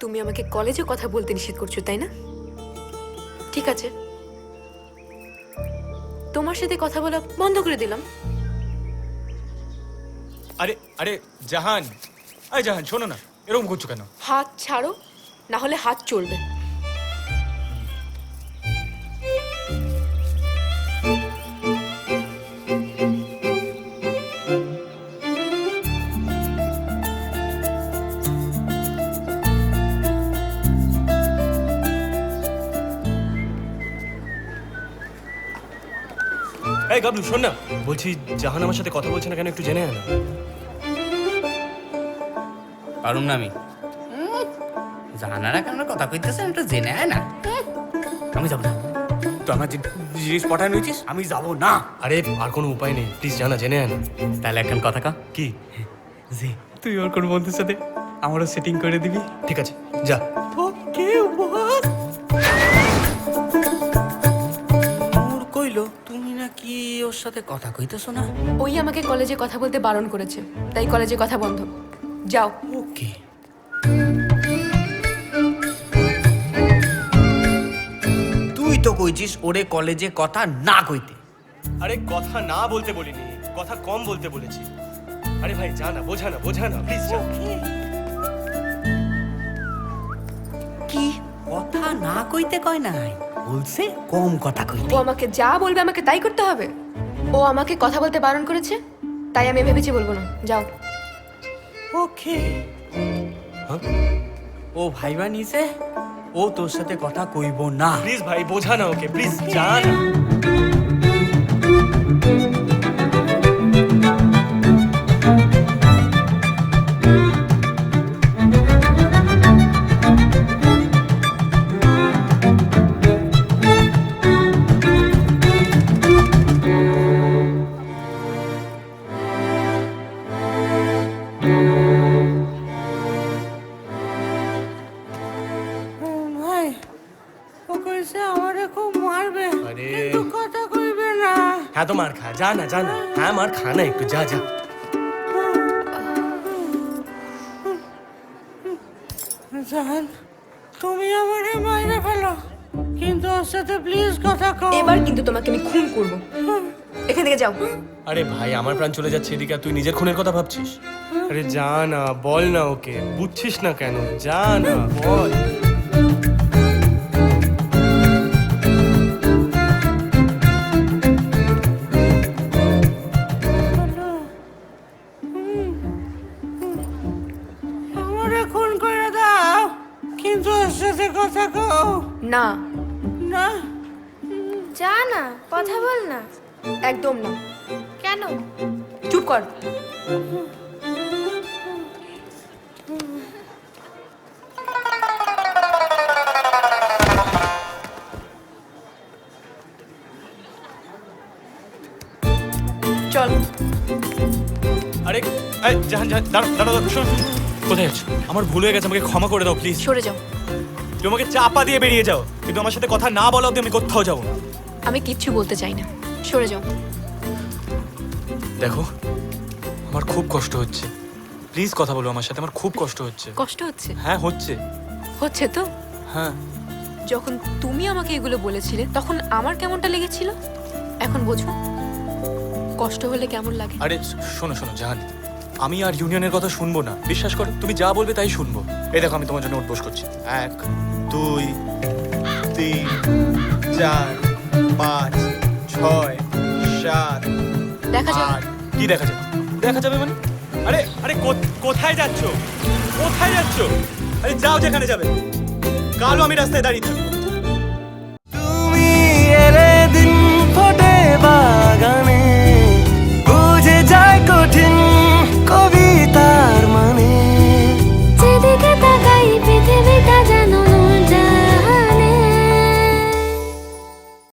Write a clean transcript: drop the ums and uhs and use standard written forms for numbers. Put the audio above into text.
তুমি আমাকে কলেজে কথা বলতে নিষেধ করছো, তাই না? ঠিক আছে, তোমার সাথে কথা বলা বন্ধ করে দিলাম। আরে আরে জাহান, আরে জাহান শোনো না, এরকম করছো কেন? হাত ছাড়ো, না হলে হাত চলবে। এই গাবলু শোন না, বলছি জাহান আমার সাথে কথা বলছে না কেন, একটু জেনে আয় না। পারুম না আমি। জানারা কেন কথা কইতেছে একটু জেনে আয় না। আমি যাবো না, তো আমার জিনিস পটায় নিয়েছিস, আমি যাবো না। আরে আর কোনো উপায় নেই, প্লিজ জানা, জেনে আয় না। তাহলে এখন কথা কা কি? যে তুই ওর কোন বন্ধুর সাথে আমারও সেটিং করে দিবি। ঠিক আছে, যা। ওকে বস। মোর কইলো তুমি নাকি ওর সাথে কথা কইতেছো না। ওই আমাকে কলেজে কথা বলতে বারণ করেছে, তাই কলেজে কথা বন্ধ। যাও। ওকে। তুই তো কইছিস ওরে কলেজে কথা না কইতে। আরে কথা না বলতে বলিনি, কথা কম বলতে বলেছি। আরে ভাই জানা, বোঝা না প্লিজ যা। কি কথা না কইতে কয় নাই, বলছে কম কথা কইতে। ও আমাকে যা বলবে আমাকে তাই করতে হবে। ও আমাকে কথা বলতে বারণ করেছে, তাই আমি ভেবেছি বলবো না। যাও। ওকে। হ্যাঁ? ও ভাইবা নিছে, ও তোর সাথে কথা কইব না। প্লিজ ভাই বোঝা না ওকে, প্লিজ যা না। ভাই ও কইছে আমারে খুব মারবে, আরে। কিন্তু কথা কইবে না। হ্যাঁ তো মার খা, যা না। হ্যাঁ মার খা না একটু, যা। জান তুমি আমারে মাইরে ফেলো, কিন্তু ওর সাথে প্লিজ কথা কও। এবার কিন্তু তোমাকে আমি খুন করবো। এখান থেকে যাও। আরে ভাই আমার প্রাণ চলে যাচ্ছে এদিকে, আর তুই নিজের খুনের কথা ভাবছিস? আরে যা না, বল না ওকে, বুঝছিস না কেন? যা না, বল। আমারে খুন করে দাও, কিন্তু ওর সাথে কথা কও না, না। যা না, কথা বল না। একদম না। কেন? চুপ কর। চল। আরে এই জাহান দাঁড়া, শোন। কোথায় যাচ্ছ? আমার ভুল হয়ে গেছে, আমাকে ক্ষমা করে দাও প্লিজ। সরে যাও। তুমি আমাকে চাপা দিয়ে বেরিয়ে যাও, কিন্তু আমার সাথে কথা না বলা অব্দি আমি কোথাও যাবো না। আমি কিচ্ছু বলতে চাই না, সরে যাও। দেখো আমার খুব কষ্ট হচ্ছে, প্লিজ কথা বলো আমার সাথে, আমার খুব কষ্ট হচ্ছে। কষ্ট হচ্ছে? হ্যাঁ হচ্ছে। হচ্ছে তো। হ্যাঁ যখন তুমি আমাকে এগুলো বলেছিলে তখন আমার কেমনটা লেগেছিল, এখন বোঝো কষ্ট হলে কেমন লাগে। আরে শোনো জাহান, আমি আর ইউনিয়নের কথা শুনবো না, বিশ্বাস করো, তুমি যা বলবে তাই শুনবো। এই দেখো আমি তোমার জন্য নোট বস করছি। 1 2 3 4 5 6 7 দেখা যাবে। 8। কি দেখা যাবে? দেখা যাবে মানে? আরে আরে কোথায় যাচ্ছ? আরে যাও যেখানে যাবে, কালও আমি রাস্তায় দাঁড়িয়ে থাকবো। তুমি এলে দিন ফোটে বা